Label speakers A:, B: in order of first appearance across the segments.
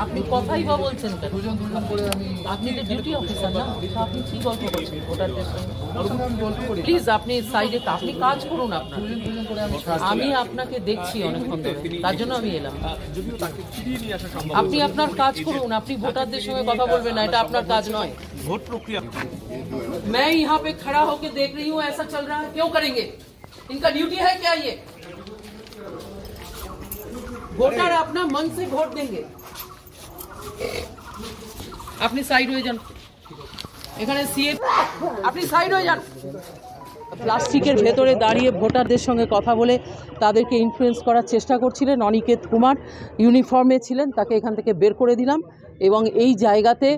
A: আপনি কথাই বা বলছেন কেন? আপনি তো ডিউটি অফিসার না, আপনি কি গল্প করছেন ভোটারদের সঙ্গে? প্লিজ আপনি সাইডে আপনি কাজ করুন আপনার। আমি আপনাকে দেখছি অনেকক্ষণ ধরে, তার জন্য আমি এলাম। আপনি আপনার কাজ করুন, আপনি ভোটারদের সঙ্গে কথা বলবেন না, এটা আপনার কাজ নয়।
B: ভোট প্রক্রিয়া
A: मैं यहाँ पे खड़ा होकर देख रही हूँ ऐसा चल रहा है, क्यों करेंगे? इनका ड्यूटी है क्या ये? वोटर अपना मन से वोट देंगे। अपनी साइड हो जान, এখানে সিএ আপনি সাইড হয়ে যান। প্লাস্টিকের ভেতরে দাঁড়িয়ে ভোটারদের সঙ্গে কথা বলে তাদেরকে ইনফ্লুয়েন্স করার চেষ্টা করছিলেন অনিকেত কুমার, ইউনিফর্মে ছিলেন, তাকে এখান থেকে বের করে দিলাম। এবং এই জায়গাতে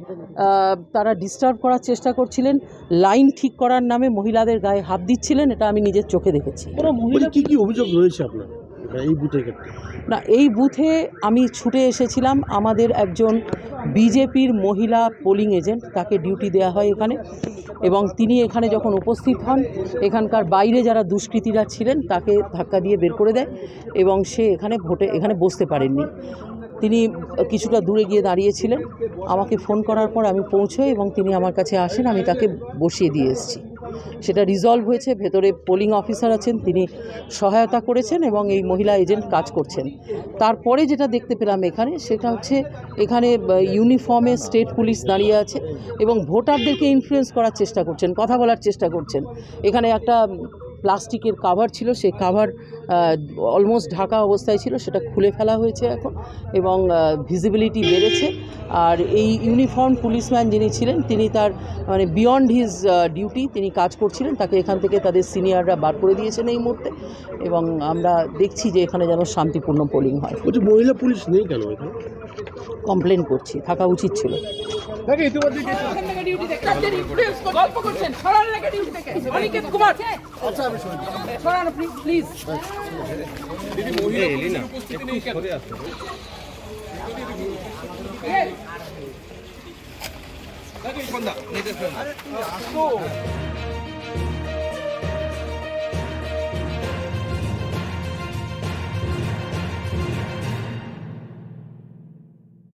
A: তারা ডিস্টার্ব করার চেষ্টা করছিলেন, লাইন ঠিক করার নামে মহিলাদের গায়ে হাত দিচ্ছিলেন, এটা আমি নিজের চোখে দেখেছি।
C: কি কি অভিযোগ রয়েছে আপনার এই বুথে?
A: না, এই বুথে আমি ছুটে এসেছিলাম, আমাদের একজন বিজেপির মহিলা পোলিং এজেন্ট, তাকে ডিউটি দেওয়া হয় এখানে, এবং তিনি এখানে যখন উপস্থিত হন এখানকার বাইরে যারা দুষ্কৃতীরা ছিলেন তাকে ধাক্কা দিয়ে বের করে দেয় এবং সে এখানে বসতে পারেননি। তিনি কিছুটা দূরে গিয়ে দাঁড়িয়েছিলেন, আমাকে ফোন করার পর আমি পৌঁছোই এবং তিনি আমার কাছে আসেন, আমি তাকে বসিয়ে দিয়ে এসেছি। সেটা রিজলভ হয়েছে, ভেতরে পোলিং অফিসার আছেন, তিনি সহায়তা করেছেন এবং এই মহিলা এজেন্ট কাজ করছেন। তারপরে যেটা দেখতে পেলাম এখানে, সেটা হচ্ছে এখানে ইউনিফর্মে স্টেট পুলিশ দাঁড়িয়ে আছে এবং ভোটারদেরকে ইনফ্লুয়েন্স করার চেষ্টা করছেন, কথা বলার চেষ্টা করছেন। এখানে একটা প্লাস্টিকের কাভার ছিল, সেই কাভার অলমোস্ট ঢাকা অবস্থায় ছিল, সেটা খুলে ফেলা হয়েছে এখন এবং ভিজিবিলিটি বেড়েছে। আর এই ইউনিফর্ম পুলিশম্যান যিনি ছিলেন তিনি তার বিয়ন্ড হিজ ডিউটি তিনি কাজ করছিলেন, তাকে এখান থেকে তাদের সিনিয়ররা বার করে দিয়েছেন এই মুহূর্তে এবং আমরা দেখছি যে এখানে যেন শান্তিপূর্ণ পোলিং হয়।
C: মহিলা পুলিশ নেই কেন?
A: কমপ্লেন করছি, থাকা উচিত ছিল।
B: প্লিজ